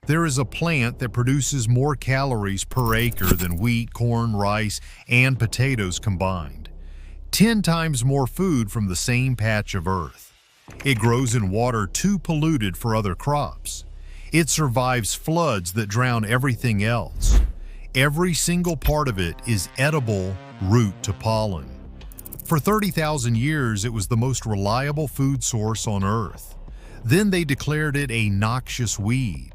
There is a plant that produces more calories per acre than wheat, corn, rice, and potatoes combined. 10 times more food from the same patch of earth. It grows in water too polluted for other crops. It survives floods that drown everything else. Every single part of it is edible root to pollen. For 30,000 years, it was the most reliable food source on Earth. Then they declared it a noxious weed.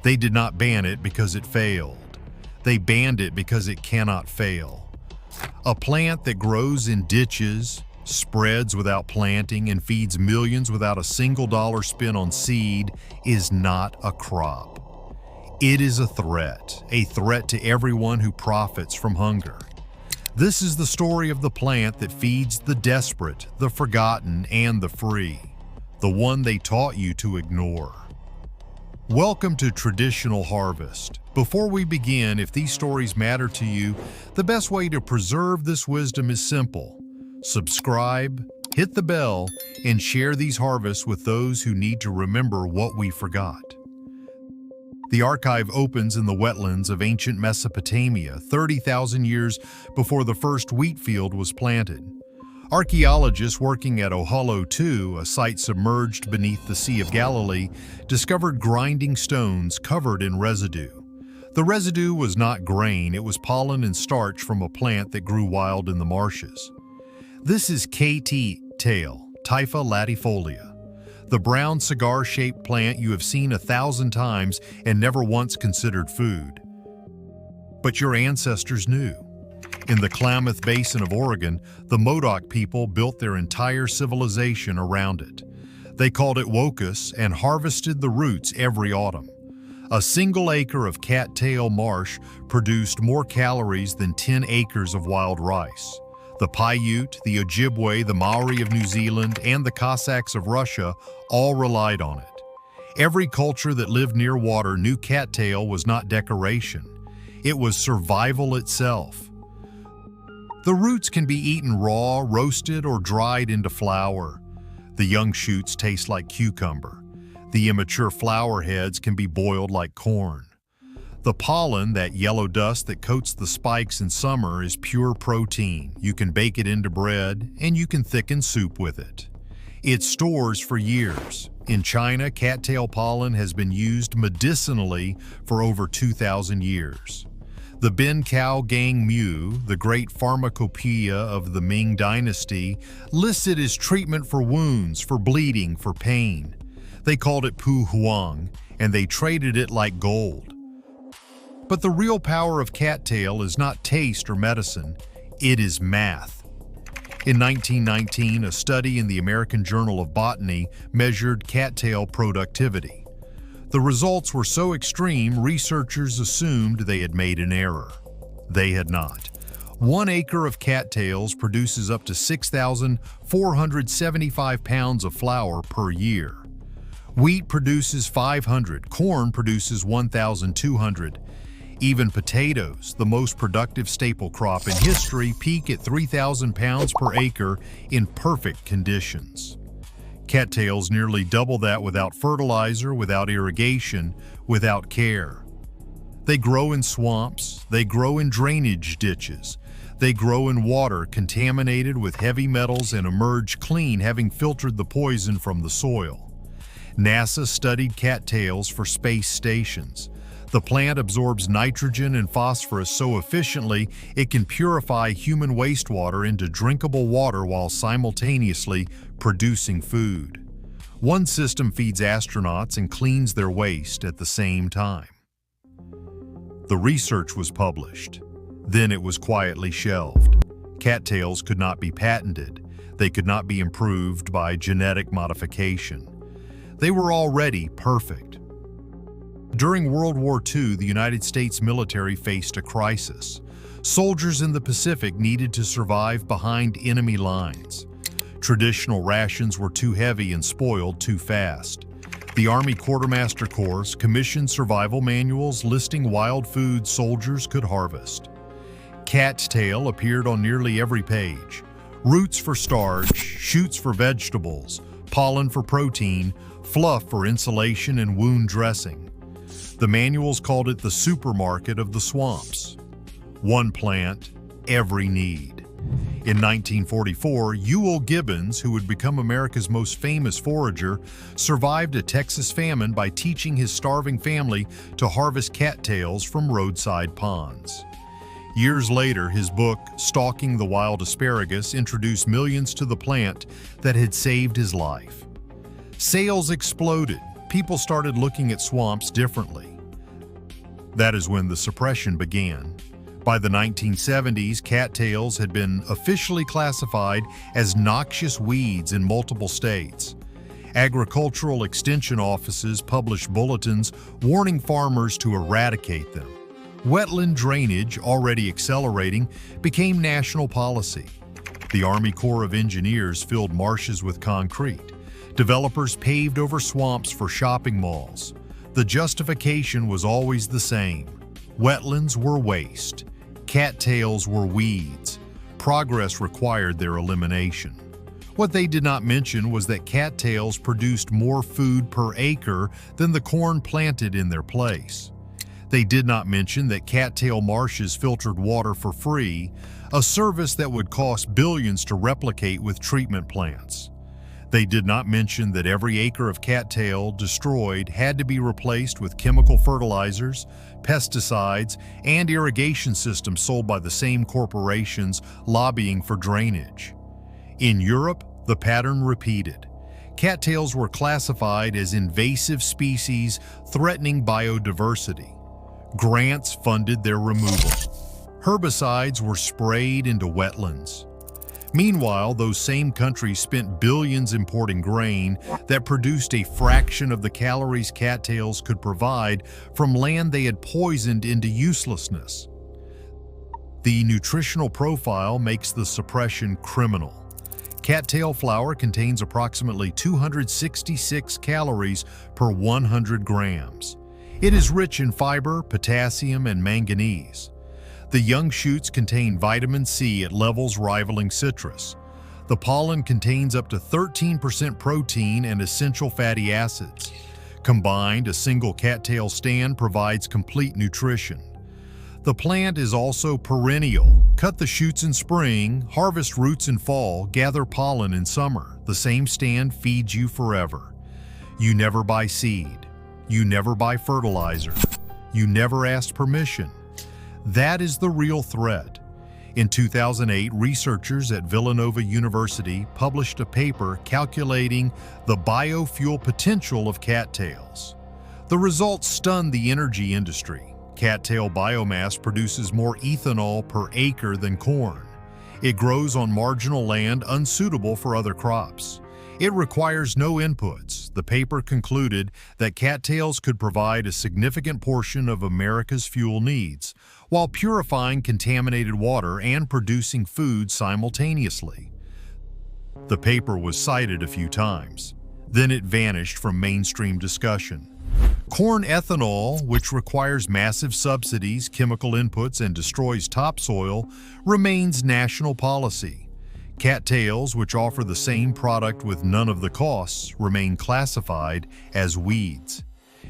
They did not ban it because it failed. They banned it because it cannot fail. A plant that grows in ditches, spreads without planting, and feeds millions without a single dollar spent on seed is not a crop. It is a threat to everyone who profits from hunger. This is the story of the plant that feeds the desperate, the forgotten, and the free, the one they taught you to ignore. Welcome to Traditional Harvest. Before we begin, if these stories matter to you, the best way to preserve this wisdom is simple. Subscribe, hit the bell, and share these harvests with those who need to remember what we forgot. The archive opens in the wetlands of ancient Mesopotamia, 30,000 years before the first wheat field was planted. Archaeologists working at Ohalo II, a site submerged beneath the Sea of Galilee, discovered grinding stones covered in residue. The residue was not grain, it was pollen and starch from a plant that grew wild in the marshes. This is cattail, Typha latifolia, the brown cigar-shaped plant you have seen 1,000 times and never once considered food. But your ancestors knew. In the Klamath Basin of Oregon, the Modoc people built their entire civilization around it. They called it wokus and harvested the roots every autumn. A single acre of cattail marsh produced more calories than 10 acres of wild rice. The Paiute, the Ojibwe, the Maori of New Zealand, and the Cossacks of Russia all relied on it. Every culture that lived near water knew cattail was not decoration. It was survival itself. The roots can be eaten raw, roasted, or dried into flour. The young shoots taste like cucumber. The immature flower heads can be boiled like corn. The pollen, that yellow dust that coats the spikes in summer, is pure protein. You can bake it into bread, and you can thicken soup with it. It stores for years. In China, cattail pollen has been used medicinally for over 2,000 years. The Bin Cao Gang Mu, the great pharmacopoeia of the Ming Dynasty, lists it as treatment for wounds, for bleeding, for pain. They called it Pu Huang, and they traded it like gold. But the real power of cattail is not taste or medicine, it is math. In 1919, a study in the American Journal of Botany measured cattail productivity. The results were so extreme, researchers assumed they had made an error. They had not. 1 acre of cattails produces up to 6,475 pounds of flour per year. Wheat produces 500, corn produces 1,200. Even potatoes, the most productive staple crop in history, peak at 3,000 pounds per acre in perfect conditions. Cattails nearly double that without fertilizer, without irrigation, without care. They grow in swamps, they grow in drainage ditches, they grow in water contaminated with heavy metals and emerge clean, having filtered the poison from the soil. NASA studied cattails for space stations. The plant absorbs nitrogen and phosphorus so efficiently it can purify human wastewater into drinkable water while simultaneously producing food. One system feeds astronauts and cleans their waste at the same time. The research was published. Then it was quietly shelved. Cattails could not be patented. They could not be improved by genetic modification. They were already perfect. During World War II, the United States military faced a crisis. Soldiers in the Pacific needed to survive behind enemy lines. Traditional rations were too heavy and spoiled too fast. The Army Quartermaster Corps commissioned survival manuals listing wild foods soldiers could harvest. Cattail appeared on nearly every page. Roots for starch, shoots for vegetables, pollen for protein, fluff for insulation and wound dressing. The manuals called it the supermarket of the swamps. One plant, every need. In 1944, Ewell Gibbons, who would become America's most famous forager, survived a Texas famine by teaching his starving family to harvest cattails from roadside ponds. Years later, his book, Stalking the Wild Asparagus, introduced millions to the plant that had saved his life. Sales exploded. People started looking at swamps differently. That is when the suppression began. By the 1970s, cattails had been officially classified as noxious weeds in multiple states. Agricultural extension offices published bulletins warning farmers to eradicate them. Wetland drainage, already accelerating, became national policy. The Army Corps of Engineers filled marshes with concrete. Developers paved over swamps for shopping malls. The justification was always the same. Wetlands were waste. Cattails were weeds. Progress required their elimination. What they did not mention was that cattails produced more food per acre than the corn planted in their place. They did not mention that cattail marshes filtered water for free, a service that would cost billions to replicate with treatment plants. They did not mention that every acre of cattail destroyed had to be replaced with chemical fertilizers, pesticides, and irrigation systems sold by the same corporations lobbying for drainage. In Europe, the pattern repeated. Cattails were classified as invasive species threatening biodiversity. Grants funded their removal. Herbicides were sprayed into wetlands. Meanwhile, those same countries spent billions importing grain that produced a fraction of the calories cattails could provide from land they had poisoned into uselessness. The nutritional profile makes the suppression criminal. Cattail flour contains approximately 266 calories per 100 grams. It is rich in fiber, potassium, and manganese. The young shoots contain vitamin C at levels rivaling citrus. The pollen contains up to 13% protein and essential fatty acids. Combined, a single cattail stand provides complete nutrition. The plant is also perennial. Cut the shoots in spring, harvest roots in fall, gather pollen in summer. The same stand feeds you forever. You never buy seed. You never buy fertilizer. You never ask permission. That is the real threat. In 2008, researchers at Villanova University published a paper calculating the biofuel potential of cattails. The results stunned the energy industry. Cattail biomass produces more ethanol per acre than corn. It grows on marginal land unsuitable for other crops. It requires no inputs. The paper concluded that cattails could provide a significant portion of America's fuel needs, while purifying contaminated water and producing food simultaneously. The paper was cited a few times. Then it vanished from mainstream discussion. Corn ethanol, which requires massive subsidies, chemical inputs, and destroys topsoil, remains national policy. Cattails, which offer the same product with none of the costs, remain classified as weeds.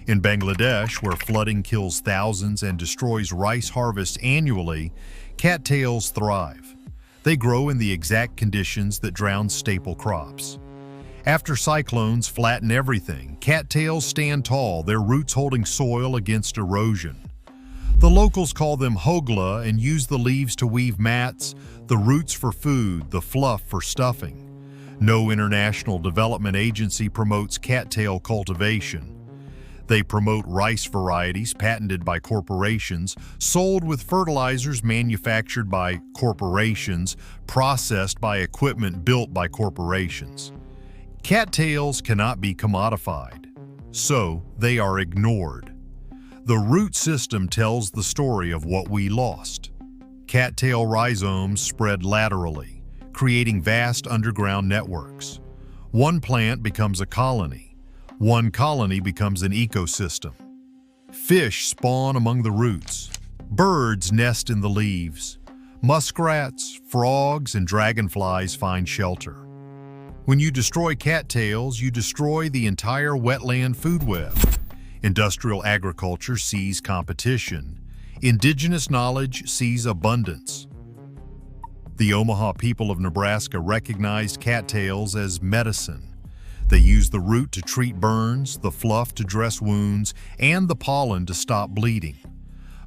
In Bangladesh, where flooding kills thousands and destroys rice harvests annually, cattails thrive. They grow in the exact conditions that drown staple crops. After cyclones flatten everything, cattails stand tall, their roots holding soil against erosion. The locals call them hogla and use the leaves to weave mats, the roots for food, the fluff for stuffing. No international development agency promotes cattail cultivation. They promote rice varieties patented by corporations, sold with fertilizers manufactured by corporations, processed by equipment built by corporations. Cattails cannot be commodified, so they are ignored. The root system tells the story of what we lost. Cattail rhizomes spread laterally, creating vast underground networks. One plant becomes a colony. One colony becomes an ecosystem. Fish spawn among the roots. Birds nest in the leaves. Muskrats, frogs, and dragonflies find shelter. When you destroy cattails, you destroy the entire wetland food web. Industrial agriculture sees competition. Indigenous knowledge sees abundance. The Omaha people of Nebraska recognized cattails as medicine. They use the root to treat burns, the fluff to dress wounds, and the pollen to stop bleeding.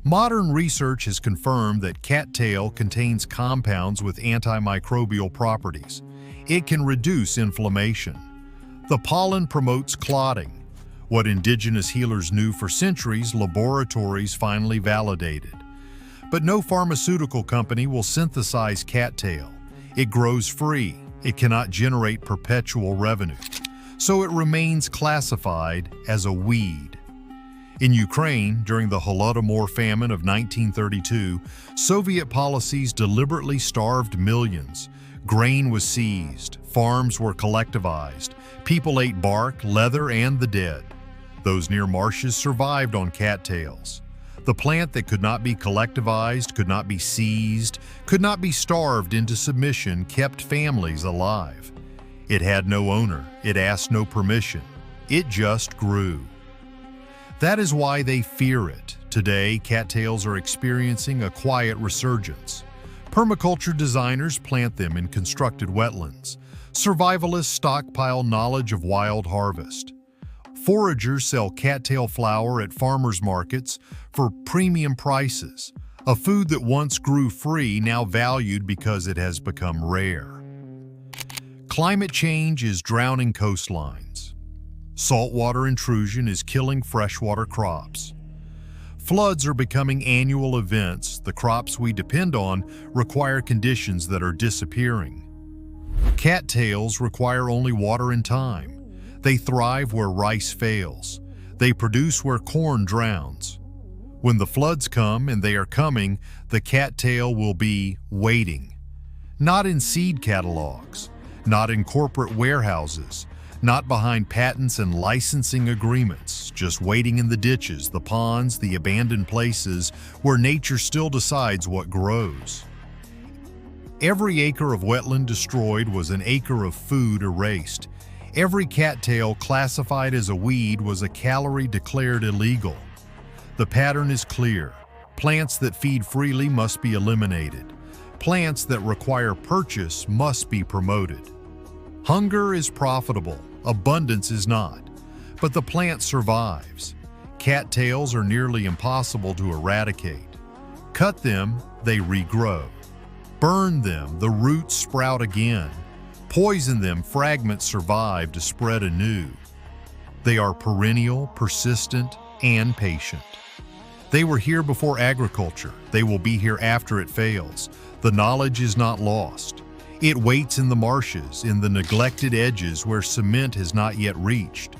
Modern research has confirmed that cattail contains compounds with antimicrobial properties. It can reduce inflammation. The pollen promotes clotting. What indigenous healers knew for centuries, laboratories finally validated. But no pharmaceutical company will synthesize cattail. It grows free. It cannot generate perpetual revenue. So it remains classified as a weed. In Ukraine, during the Holodomor famine of 1932, Soviet policies deliberately starved millions. Grain was seized, farms were collectivized, people ate bark, leather, and the dead. Those near marshes survived on cattails. The plant that could not be collectivized, could not be seized, could not be starved into submission kept families alive. It had no owner, it asked no permission, it just grew. That is why they fear it. Today, cattails are experiencing a quiet resurgence. Permaculture designers plant them in constructed wetlands. Survivalists stockpile knowledge of wild harvest. Foragers sell cattail flour at farmers markets for premium prices, a food that once grew free, now valued because it has become rare. Climate change is drowning coastlines. Saltwater intrusion is killing freshwater crops. Floods are becoming annual events. The crops we depend on require conditions that are disappearing. Cattails require only water and time. They thrive where rice fails. They produce where corn drowns. When the floods come, and they are coming, the cattail will be waiting. Not in seed catalogs, not in corporate warehouses, not behind patents and licensing agreements, just waiting in the ditches, the ponds, the abandoned places where nature still decides what grows. Every acre of wetland destroyed was an acre of food erased. Every cattail classified as a weed was a calorie declared illegal. The pattern is clear. Plants that feed freely must be eliminated. Plants that require purchase must be promoted. Hunger is profitable, abundance is not, but the plant survives. Cattails are nearly impossible to eradicate. Cut them, they regrow. Burn them, the roots sprout again. Poison them, fragments survive to spread anew. They are perennial, persistent, and patient. They were here before agriculture. They will be here after it fails. The knowledge is not lost. It waits in the marshes, in the neglected edges where cement has not yet reached.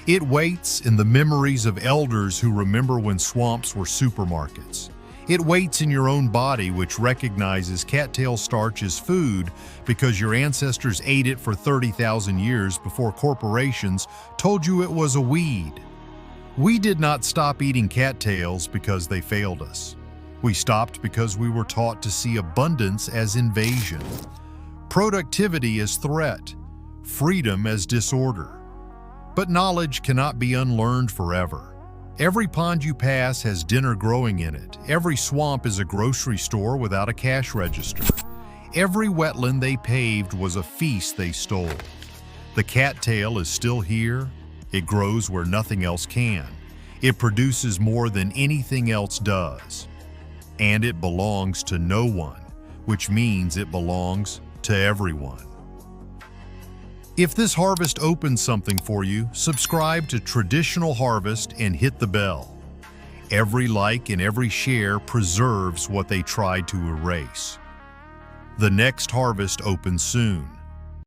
It waits in the memories of elders who remember when swamps were supermarkets. It waits in your own body, which recognizes cattail starch as food because your ancestors ate it for 30,000 years before corporations told you it was a weed. We did not stop eating cattails because they failed us. We stopped because we were taught to see abundance as invasion, productivity as threat, freedom as disorder. But knowledge cannot be unlearned forever. Every pond you pass has dinner growing in it. Every swamp is a grocery store without a cash register. Every wetland they paved was a feast they stole. The cattail is still here. It grows where nothing else can. It produces more than anything else does. And it belongs to no one, which means it belongs to everyone. If this harvest opens something for you, subscribe to Traditional Harvest and hit the bell. Every like and every share preserves what they tried to erase. The next harvest opens soon.